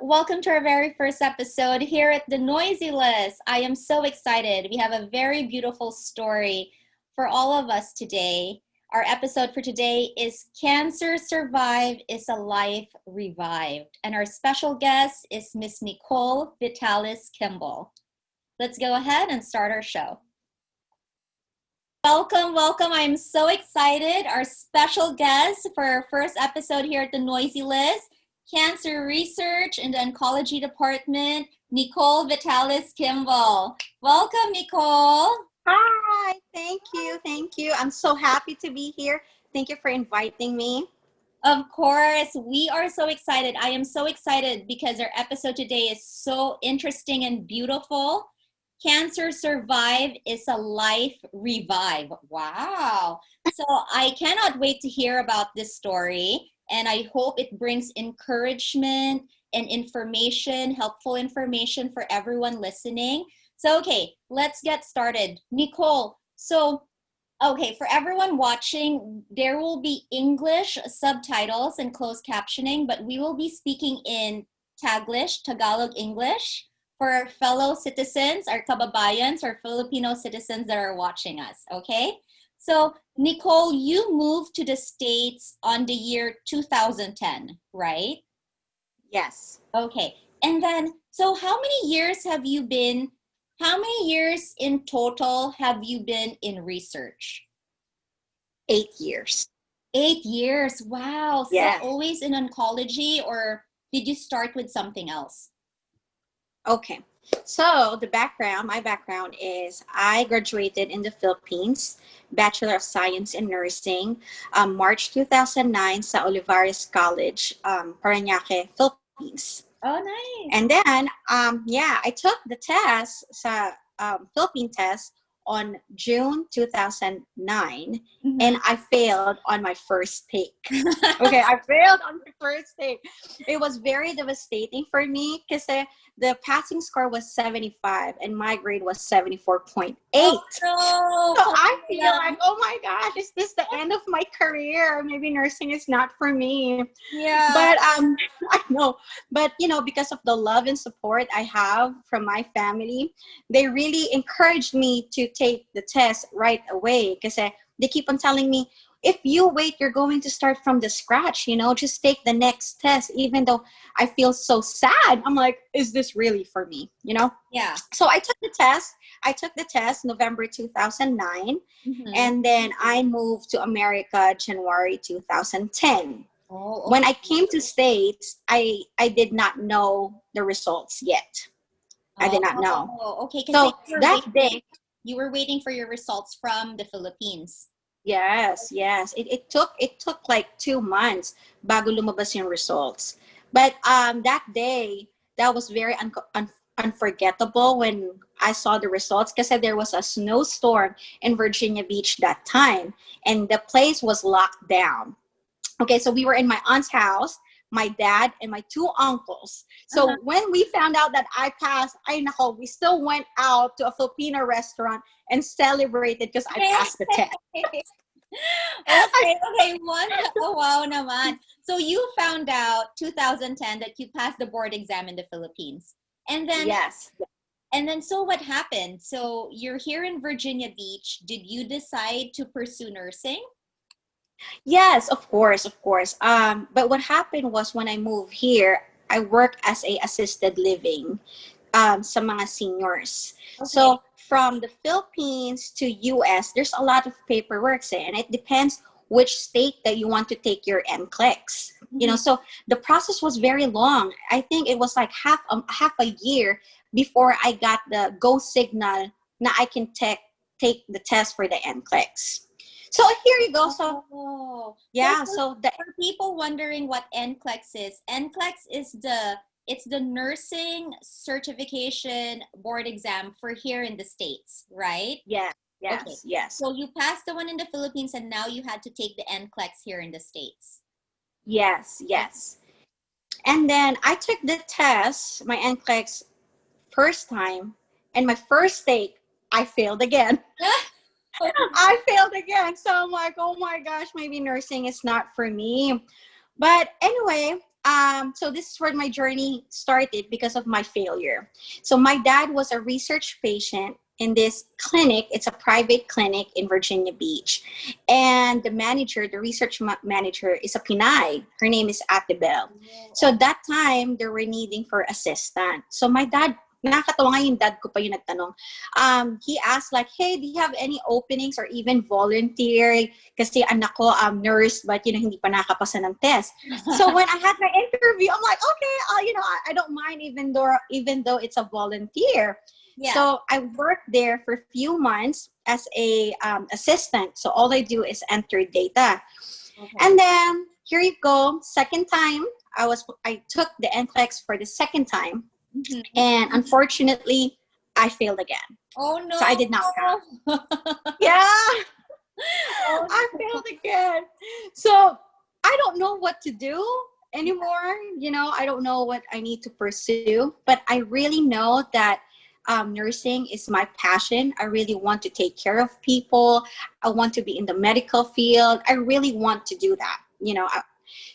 Welcome to our very first episode here at the Noisy List. I am so excited. We have a very beautiful story for all of us today. Our episode for today is Cancer Survived is a Life Revived. And our special guest is Miss Nicole Vitales-Kimble. Let's go ahead and start our show. Welcome, welcome. I'm so excited. Our special guest for our first episode here at the Noisy List, Cancer Research in the Oncology Department, Nicole Vitales-Kimble. Welcome, Nicole. Hi, thank you. I'm so happy to be here. Thank you for inviting me. Of course, we are so excited. I am so excited because our episode today is so interesting and beautiful. Cancer Survived is a Life Revive. Wow. So I cannot wait to hear about this story. And I hope it brings encouragement and information, helpful information for everyone listening. So, okay, let's get started. Nicole, for everyone watching, there will be English subtitles and closed captioning, but we will be speaking in Tagalog English for our fellow citizens, our kababayans, our Filipino citizens that are watching us, okay? So, Nicole, you moved to the States on the year 2010, right? Yes. Okay. And then, so how many years in total have you been in research? 8 years. 8 years. Wow. Yes. So always in oncology, or did you start with something else? Okay. So my background is I graduated in the Philippines, Bachelor of Science in Nursing, March 2009 sa Olivares College, Parañaque, Philippines. Oh, nice. And then, I took the test sa Philippine test on June 2009, and I failed on my first take. Okay, I failed on my first take. It was very devastating for me because the passing score was 75 and my grade was 74.8. Oh, no. So I feel like, oh my gosh, is this the end of my career? Maybe nursing is not for me. Yeah. But I know. But because of the love and support I have from my family, they really encouraged me to take the test right away because they keep on telling me, if you wait, you're going to start from the scratch, just take the next test, even though I feel so sad. I'm like, is this really for me? Yeah. So I took the test November 2009, and then I moved to America January 2010. Oh, okay. When I came to States, I did not know the results yet. I did not know. Okay. So that day, you were waiting for your results from the Philippines. Yes. It took like 2 months bago lumabas yung results. But that day, that was very unforgettable when I saw the results because there was a snowstorm in Virginia Beach that time, and the place was locked down. Okay, so we were in my aunt's house, my dad, and my 2 uncles. So when we found out that I passed, we still went out to a Filipino restaurant and celebrated because I passed the test. Okay. Wow naman. So you found out 2010 that you passed the board exam in the Philippines. And then yes. And then so what happened? So you're here in Virginia Beach. Did you decide to pursue nursing? Yes, of course. But what happened was when I moved here, I work as a assisted living sa mga seniors. Okay. So from the Philippines to US, there's a lot of paperwork, and it depends which state that you want to take your NCLEX. So the process was very long. I think it was like half a year before I got the go signal na I can take the test for the NCLEX. So here you go. So for people wondering what NCLEX is, NCLEX is the nursing certification board exam for here in the States, right? Yes. So you passed the one in the Philippines and now you had to take the NCLEX here in the States. Yes. And then I took the test, my NCLEX, first time, and my first take, I failed again. I failed again. So I'm like, oh my gosh, maybe nursing is not for me. But anyway, so this is where my journey started because of my failure. So my dad was a research patient in this clinic. It's a private clinic in Virginia Beach. And the manager, the research manager, is a Pinay. Her name is Ate Bell. So that time, they were needing for assistant. So my dad, nakakatawa nga yung dad ko pa yung nagtanong. He asked like, hey, do you have any openings or even volunteer? Kasi anak ko, nurse, but hindi pa nakapasa ng test. So when I had my interview, I'm like, okay, I don't mind even though it's a volunteer. Yeah. So I worked there for a few months as a assistant. So all I do is enter data. Okay. And then here you go. Second time, I took the NCLEX for the second time. Mm-hmm. And unfortunately, I failed again. Oh no! So I did not pass. Yeah, oh, I failed again. So I don't know what to do anymore. I don't know what I need to pursue. But I really know that nursing is my passion. I really want to take care of people. I want to be in the medical field. I really want to do that.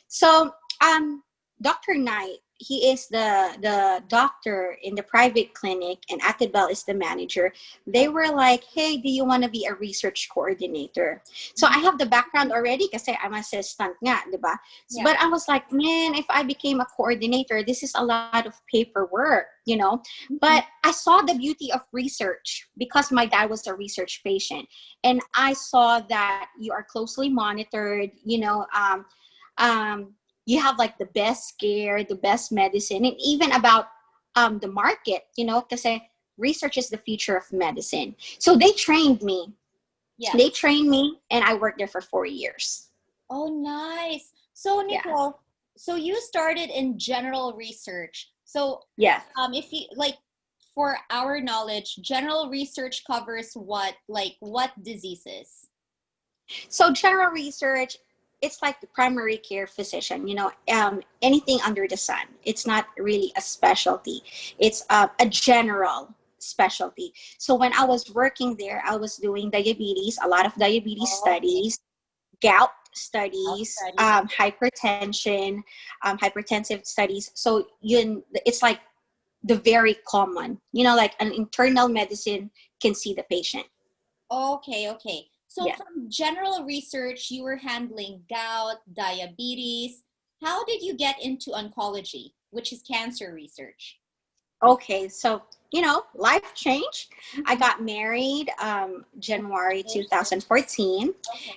So Dr. Knight, he is the doctor in the private clinic, and Ate Bell is the manager. They were like, hey, do you want to be a research coordinator? So I have the background already kasi I'm assistant nga, diba? Yeah. But I was like, man, if I became a coordinator, this is a lot of paperwork, Mm-hmm. But I saw the beauty of research because my dad was a research patient. And I saw that you are closely monitored, you have like the best care, the best medicine, and even about the market, because research is the future of medicine. So they trained me. Yeah. They trained me, and I worked there for 4 years. Oh, nice. So Nicole, so you started in general research. So yeah, if you for our knowledge, general research covers what diseases? So general research, it's like the primary care physician, anything under the sun. It's not really a specialty. It's a general specialty. So when I was working there, I was doing diabetes, a lot of diabetes studies, gout studies, hypertension, hypertensive studies. So it's like the very common, like an internal medicine can see the patient. Okay. So from general research, you were handling gout, diabetes. How did you get into oncology, which is cancer research? Okay, so, life changed. Mm-hmm. I got married January 2014,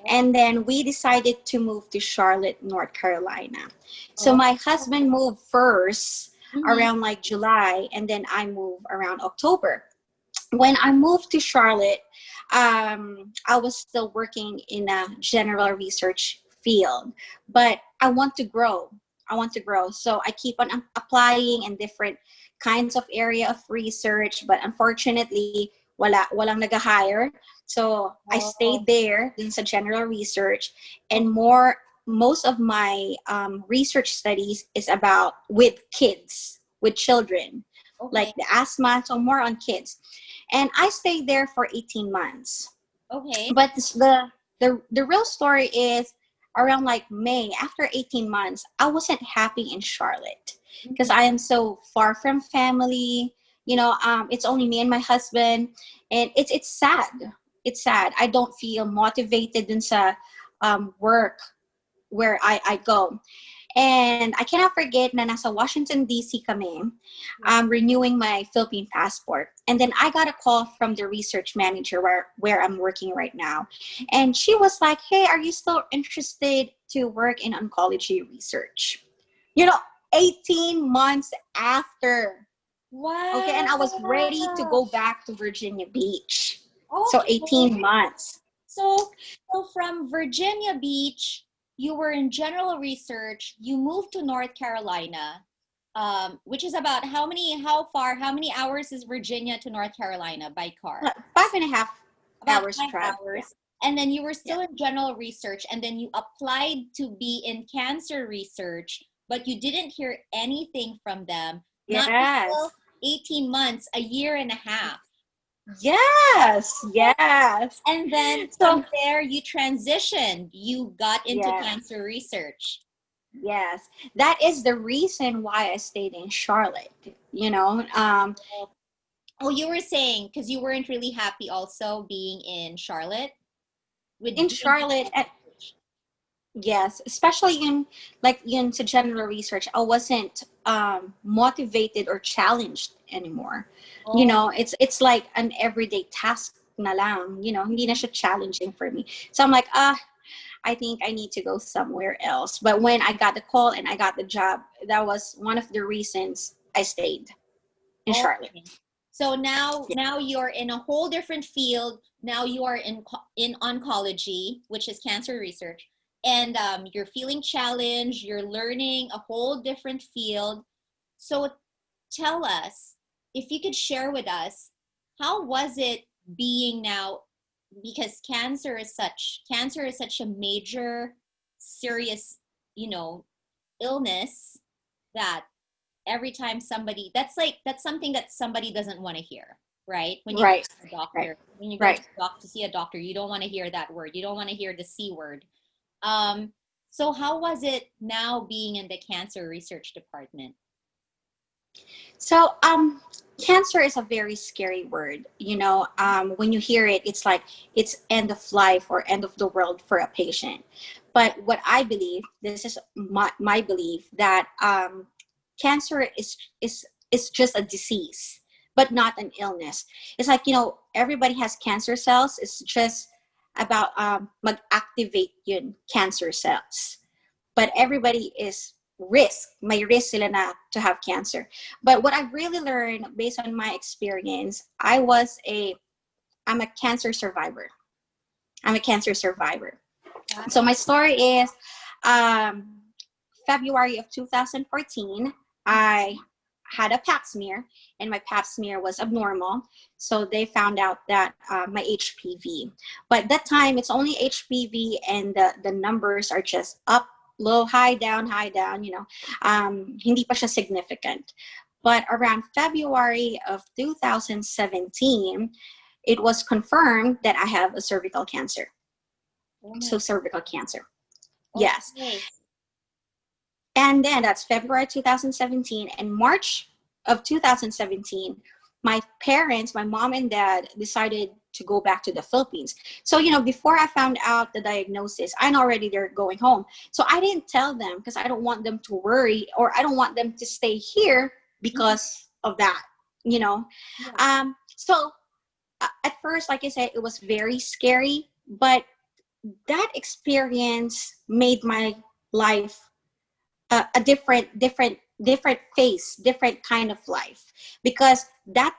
and then we decided to move to Charlotte, North Carolina. So my husband moved first around like July, and then I moved around October. When I moved to Charlotte, I was still working in a general research field, but I want to grow. So I keep on applying in different kinds of area of research, but unfortunately, walang nag-hire. So I stayed there in sa general research, and most of my research studies is about with kids, with children, like the asthma, so more on kids. And I stayed there for 18 months. Okay. But the real story is around like May, after 18 months, I wasn't happy in Charlotte because I am so far from family. It's only me and my husband, and it's sad. It's sad. I don't feel motivated in sa work where I go. And I cannot forget na nasa Washington, D.C. kami, renewing my Philippine passport. And then I got a call from the research manager where I'm working right now. And she was like, hey, are you still interested to work in oncology research? 18 months after. Wow. Okay, and I was ready to go back to Virginia Beach. Okay. So 18 months. So from Virginia Beach, you were in general research, you moved to North Carolina, which is about how many hours is Virginia to North Carolina by car? 5.5 hours drive. Yeah. And then you were still in general research, and then you applied to be in cancer research, but you didn't hear anything from them. Yes. Not until 18 months, a year and a half. Yes. And then from there, you transitioned. You got into cancer research. Yes, that is the reason why I stayed in Charlotte. You know, Oh, you were saying because you weren't really happy also being in Charlotte with in doing Charlotte, research. yes, especially in like into general research, I wasn't motivated or challenged anymore. You Oh, know, it's like an everyday task na lang. You know, hindi na siya challenging for me. So I'm like, I think I need to go somewhere else. But when I got the call and I got the job, that was one of the reasons I stayed in Charlotte. okay. So now you're in a whole different field. Now you are in oncology, which is cancer research, and you're feeling challenged. You're learning a whole different field. So tell us, if you could share with us, how was it being now, because cancer is such a major, serious, you know, illness that every time somebody, that's something that somebody doesn't want to hear, right? When you go Right, to a right, doctor, when you go right. to to see a doctor, you don't want to hear that word. You don't want to hear the C word. Um, so how was it now being in the cancer research department? So, cancer is a very scary word. You know, when you hear it, it's like it's end of life or end of the world for a patient. But what I believe, this is my belief, that cancer is just a disease, but not an illness. It's like, you know, everybody has cancer cells. It's just about mag-activate yun cancer cells. But everybody is may risk sila na to have cancer. But what I've really learned based on my experience, I'm a cancer survivor. I'm a cancer survivor. So Wow. my story is, um, February of 2014, I had a pap smear, and my pap smear was abnormal. So they found out that my HPV. But that time, it's only HPV, and the numbers are just up, low, high, down, you know. Hindi pa siya significant. But around February of 2017, it was confirmed that I have a cervical cancer. Oh my, So cervical cancer. Yes. okay. And then that's February 2017. And March of 2017, my parents, my mom and dad, decided to go back to the Philippines. So, you know, before I found out the diagnosis, I know already they're going home. So I didn't tell them because I don't want them to worry, or I don't want them to stay here Mhm. because of that, you know. Yeah. So at first, like I said, it was very scary, but that experience made my life a different phase, different kind of life, because that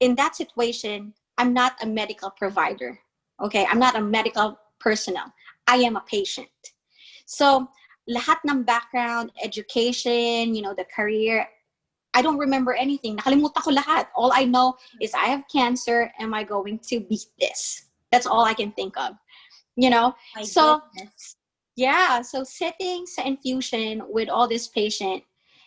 in that situation, I'm not a medical provider. Okay, I'm not a medical personnel. I am a patient. So lahat ng background, education, you know, the career, I don't remember anything. Nakalimutan ko lahat. All I know is I have cancer. Am I going to beat this? That's all I can think of. You know, My so goodness. yeah, so sitting sa infusion with all this patient,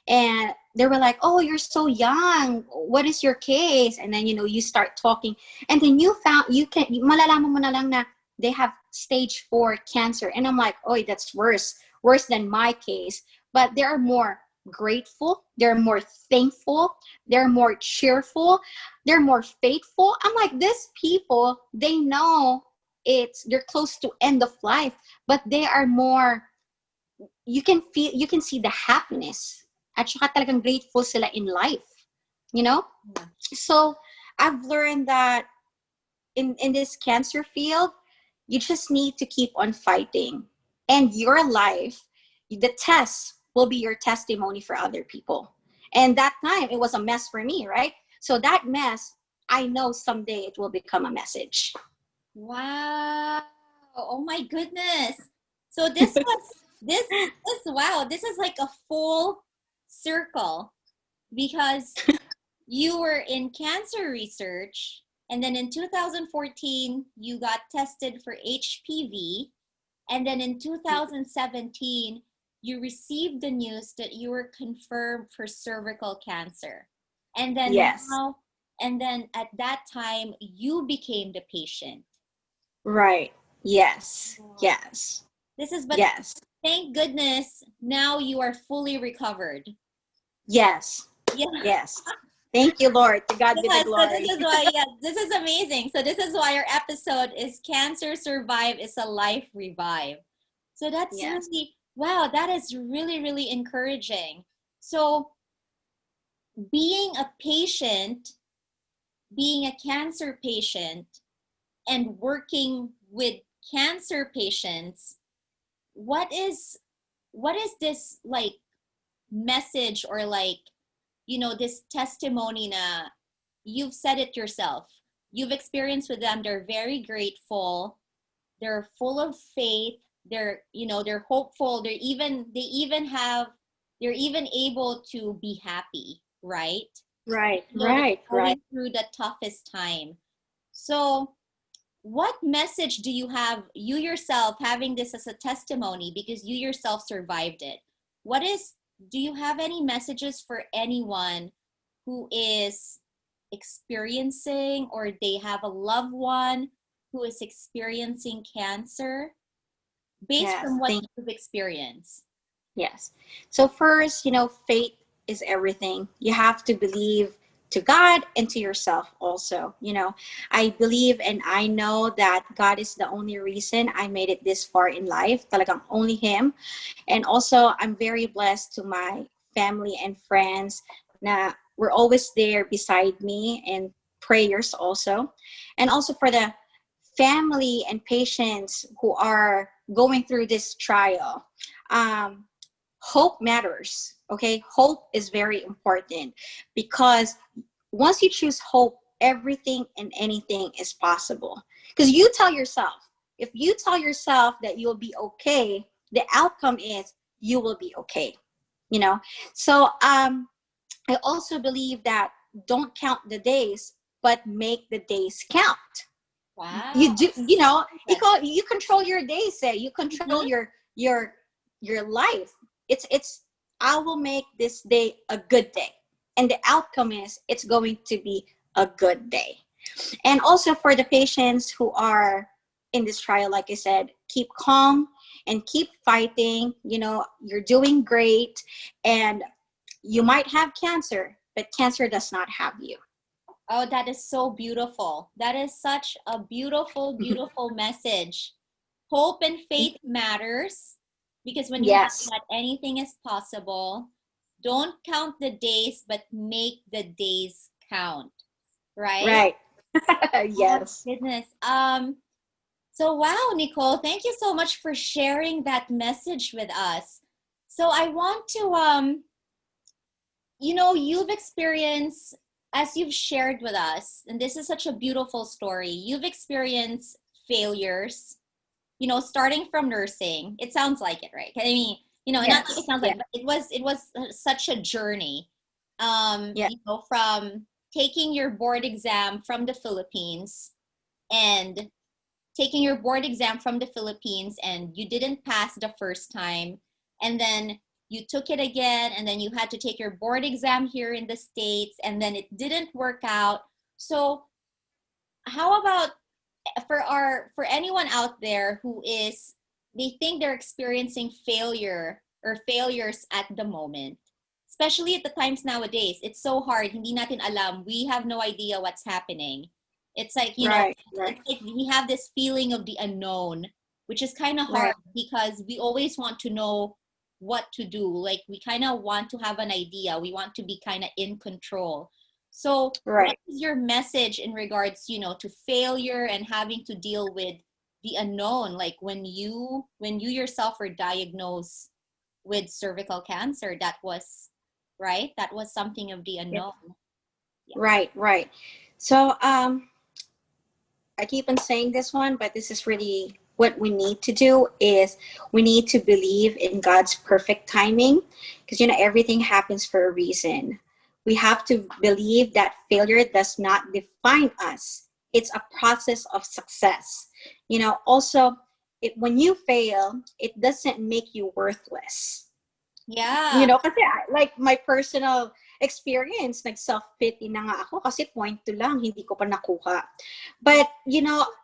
and they were like, "Oh, you're so young. What is your case?" And then, you know, you start talking, and then malalaman mo na lang na they have stage 4 cancer. And I'm like, "Oh, that's worse than my case." But they are more grateful, they're more thankful, they're more cheerful, they're more faithful. I'm like, these people, they know they're close to end of life, but they are more, you can see the happiness, at saka talagang grateful sila in life, you know. Yeah. So I've learned that in this cancer field, you just need to keep on fighting, and your life, the test will be your testimony for other people. And that time it was a mess for me, right? So that mess, I know someday it will become a message. Wow. Oh my goodness. So this wow, this is like a full circle, because you were in cancer research, and then in 2014 you got tested for HPV, and then in 2017 you received the news that you were confirmed for cervical cancer. And then Yes, now, and then at that time you became the patient. right. Yes, Wow. yes, This is, but yes. thank goodness now you are fully recovered. Yes. Yeah. Yes. Thank you, Lord. To God be the Yes, so this glory. is why, yeah, this is amazing. So this is why our episode is Cancer Survive is a Life Revive. So that's Yes. really, wow, that is really, really encouraging. So being a patient, being a cancer patient, and working with cancer patients, what is this like message or like, this testimony na you've said it yourself. You've experienced with them. They're very grateful. They're full of faith. They're hopeful. They're even able to be happy, right? Right. Though they're Right. Right. going through the toughest time. So what message do you have, you yourself having this as a testimony because you yourself survived it? Do you have any messages for anyone who is experiencing or they have a loved one who is experiencing cancer based Yes. from what Thank you've experienced? Yes. So first, faith is everything. You have to believe to God and to yourself also. I believe and I know that God is the only reason I made it this far in life. Talagang only Him. And also, I'm very blessed to my family and friends na we're always there beside me, and prayers also. And also for the family and patients who are going through this trial. Um, Hope matters. Okay, hope is very important because once you choose hope, everything and anything is possible. Because if you tell yourself that you'll be okay, the outcome is you will be okay. you know so I also believe that don't count the days, but make the days count. Wow. You do, you control your days. Say you control Mhm. your life. It's I will make this day a good day, and the outcome is it's going to be a good day. And also for the patients who are in this trial, like I said, keep calm and keep fighting. You're doing great, and you might have cancer, but cancer does not have you. Oh, that is so beautiful. That is such a beautiful, beautiful message. Hope and faith matters because when you have Yes. that, anything is possible. Don't count the days, but make the days count, right? Right. Oh Yes. goodness. So wow, Nicole, thank you so much for sharing that message with us. So I want to you've experienced, as you've shared with us, and this is such a beautiful story, you've experienced failures, starting from nursing. It sounds like it, right? I mean, not like it Yes. sounds Yeah. like, but it was such a journey. Yeah. From taking your board exam from the Philippines and taking your board exam from the Philippines and you didn't pass the first time, and then you took it again, and then you had to take your board exam here in the States, and then it didn't work out. So how about for anyone out there who is, they think they're experiencing failure or failures at the moment, especially at the times nowadays, it's so hard, hindi natin alam, we have no idea what's happening. It's like, Right. it's Right. like we have this feeling of the unknown, which is kind of hard Right. because we always want to know what to do. Like we kind of want to have an idea, we want to be kind of in control. So what Right. is your message in regards, to failure and having to deal with the unknown? Like when you yourself were diagnosed with cervical cancer, that was right. That was something of the Yeah. unknown. Yeah. Right. Right. So I keep on saying this one, but this is really what we need to do is we need to believe in God's perfect timing, because everything happens for a reason. We have to believe that failure does not define us. It's a process of success. Also, when you fail, it doesn't make you worthless. Yeah. Kasi like my personal experience, nag-self-pity na nga ako kasi point 2 lang, hindi ko pa nakuha. But,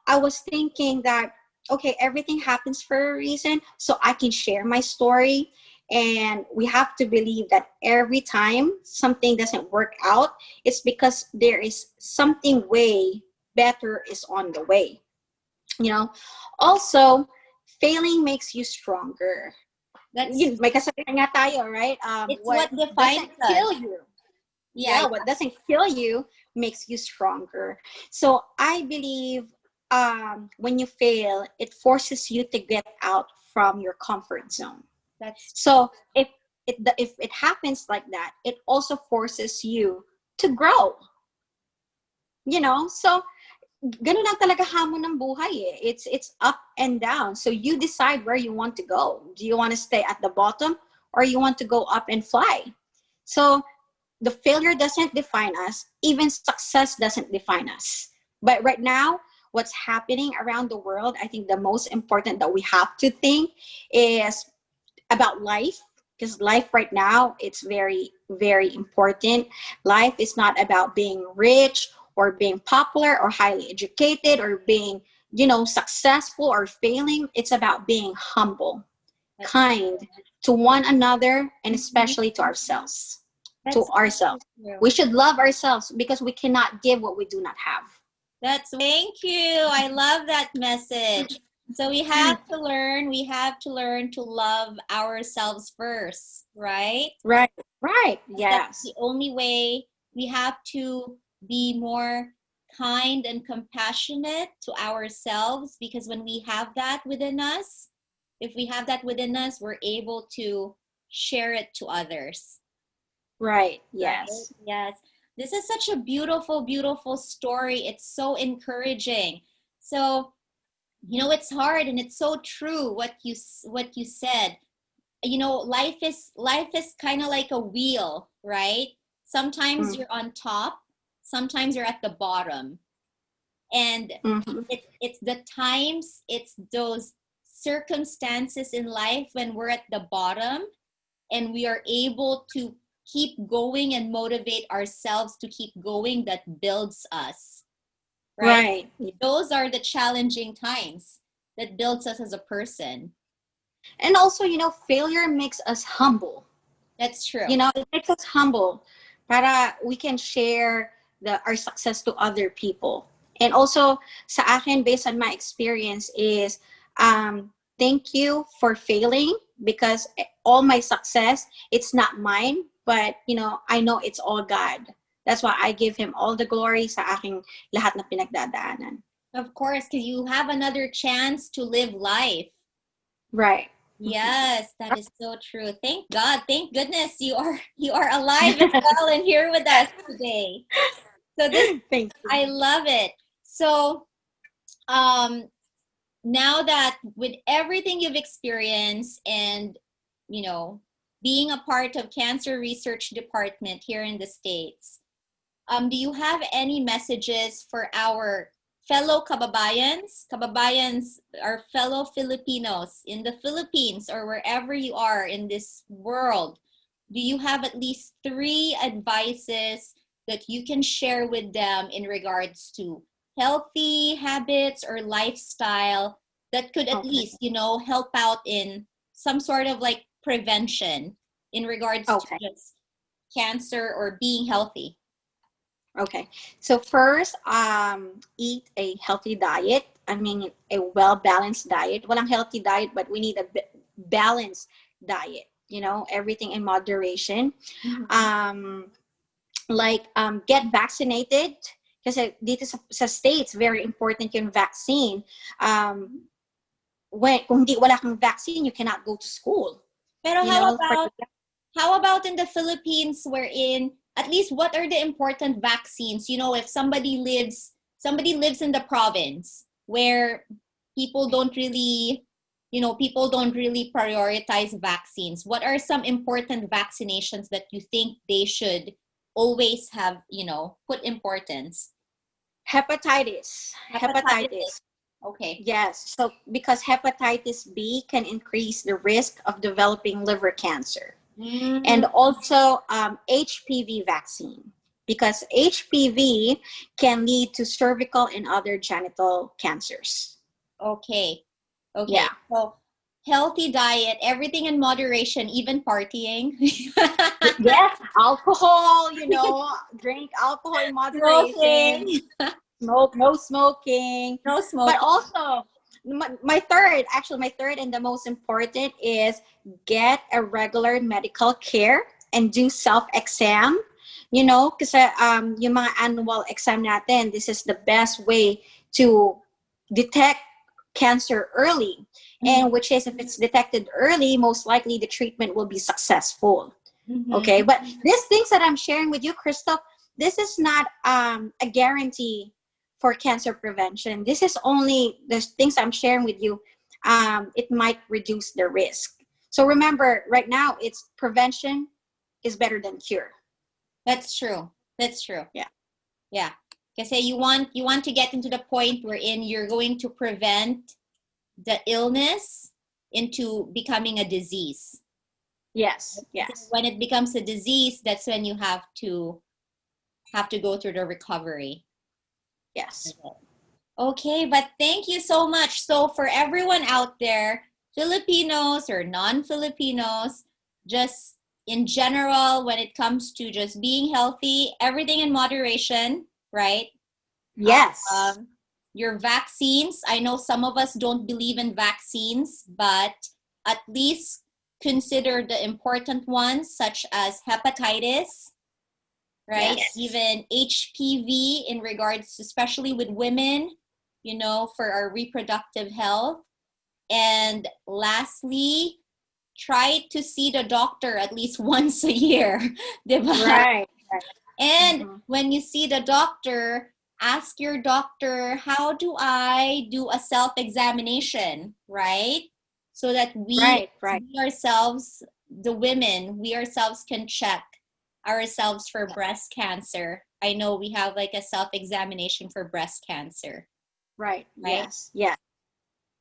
I was thinking that okay, everything happens for a reason, so I can share my story. And we have to believe that every time something doesn't work out, it's because there is something way better is on the way. You know, also, failing makes you stronger. That's May kasabihan nga tayo, right? it's What what defines doesn't us. kill you, Yeah, yeah, what doesn't kill you makes you stronger. So I believe when you fail, it forces you to get out from your comfort zone. that's So if it happens like that, it also forces you to grow. So ganun lang talaga hamon ng buhay eh. It's up and down. So you decide where you want to go. Do you want to stay at the bottom, or you want to go up and fly? So the failure doesn't define us. Even success doesn't define us. But right now, what's happening around the world, I think the most important that we have to think is about life, because life right now, it's very, very important. Life is not about being rich or being popular or highly educated or being, successful or failing. It's about being humble, that's kind to one another, and Mhm. especially to ourselves. To That's ourselves. true. We should love ourselves because we cannot give what we do not have. Thank you. I love that message. So we have to learn to love ourselves first, right? Right. Right. That's the Yes. only way. We have to be more kind and compassionate to ourselves, because when we have that within us, if we have that within us, we're able to share it to others. Right. Right? Yes. Yes. This is such a beautiful, beautiful story. It's so encouraging. So, it's hard, and it's so true what you said. Life is kind of like a wheel, right? Sometimes Mm-hmm. you're on top, sometimes you're at the bottom. And Mm-hmm. it's those circumstances in life when we're at the bottom, and we are able to keep going and motivate ourselves to keep going, that builds us, right? Right. Those are the challenging times that builds us as a person. And also, failure makes us humble. That's true. It makes us humble para we can share our success to other people. And also, sa akin, based on my experience, is thank you for failing, because all my success, it's not mine, but, I know it's all God. That's why I give him all the glory sa aking lahat na pinagdadaanan. Of course, because you have another chance to live life. Right. Yes, that is so true. Thank God. Thank goodness you are alive as well and here with us today. So this Thank you. I love it. So um now that with everything you've experienced, and being a part of cancer research department here in the States, do you have any messages for our fellow kababayans, our fellow Filipinos in the Philippines or wherever you are in this world? Do you have at least 3 advices that you can share with them in regards to healthy habits or lifestyle that could at Okay. least, help out in some sort of like prevention in regards to Okay. just cancer or being healthy? Okay. So first, eat a healthy diet. I mean, a well-balanced diet. Walang healthy diet, but we need a balanced diet. Everything in moderation. Mhm. Um, get vaccinated. Kasi dito sa States, very important yung vaccine. Kung wala kang vaccine, you cannot go to school. Pero You how know, for about in the Philippines, wherein at least what are the important vaccines? If somebody lives in the province where people don't really prioritize vaccines. What are some important vaccinations that you think they should always have, put importance? hepatitis. Hepatitis. Hepatitis. Okay. Yes. So because hepatitis B can increase the risk of developing liver cancer. Mm, And also HPV vaccine, because HPV can lead to cervical and other genital cancers. okay. Okay. Yeah. So healthy diet, everything in moderation, even partying. Yes, alcohol, drink alcohol in Smoking. moderation, smoke, no smoking. No But smoking. also, my third and the most important is get a regular medical care and do self-exam. Kasi yung mga annual exam natin, this is the best way to detect cancer early. And which is, if it's detected early, most likely the treatment will be successful. Okay, but these things that I'm sharing with you, Crystal, this is not a guarantee for cancer prevention. This is only the things I'm sharing with you. It might reduce the risk. So remember, right now, it's prevention is better than cure. That's true. That's true. Yeah. Yeah. Kasi you want to get into the point wherein you're going to prevent the illness into becoming a disease. Yes. When it becomes a disease, that's when you have to go through the recovery. Yes. Okay, but thank you so much. So for everyone out there, Filipinos or non-Filipinos, just in general, when it comes to just being healthy, everything in moderation, right? Yes. Your vaccines, I know some of us don't believe in vaccines, but at least consider the important ones, such as hepatitis, right? Yes. Even HPV in regards, especially with women, for our reproductive health. And lastly, try to see the doctor at least once a year. Diba? Right. And when you see the doctor, ask your doctor, how do I do a self-examination, right? So that we ourselves, the women, we ourselves can check ourselves for breast cancer. I know we have like a self-examination for breast cancer. Right. Yes. Yeah.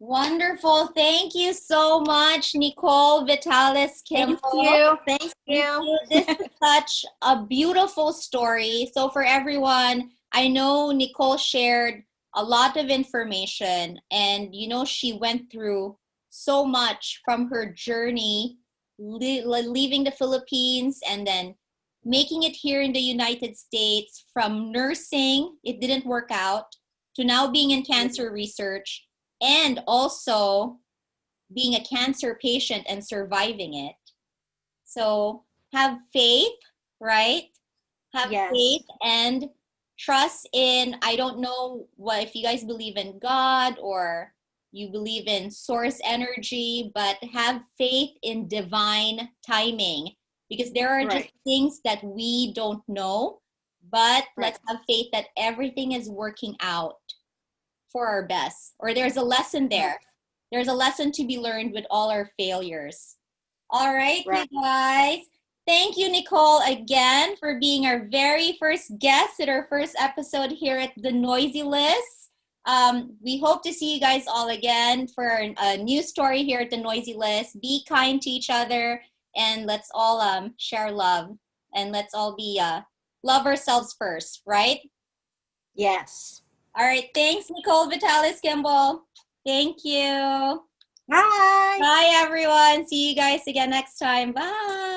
Wonderful. Thank you so much, Nicole Vitales-Kimble. Thank you. This is such a beautiful story. So for everyone, I know Nicole shared a lot of information, and she went through so much from her journey leaving the Philippines and then making it here in the United States. From nursing, it didn't work out, to now being in cancer research, and also being a cancer patient and surviving it. So have faith, right? Have faith and trust in, I don't know if you guys believe in God or you believe in source energy, but have faith in divine timing, because there are just things that we don't know, but let's have faith that everything is working out for our best, or there's a lesson there. There's a lesson to be learned with all our failures. All right, you guys. Thank you, Nicole, again for being our very first guest at our first episode here at the Noisy List. We hope to see you guys all again for a new story here at the Noisy List. Be kind to each other, and let's all share love, and let's all be love ourselves first, right? Yes. All right. Thanks, Nicole Vitales-Kimble. Thank you. Bye. Bye, everyone. See you guys again next time. Bye.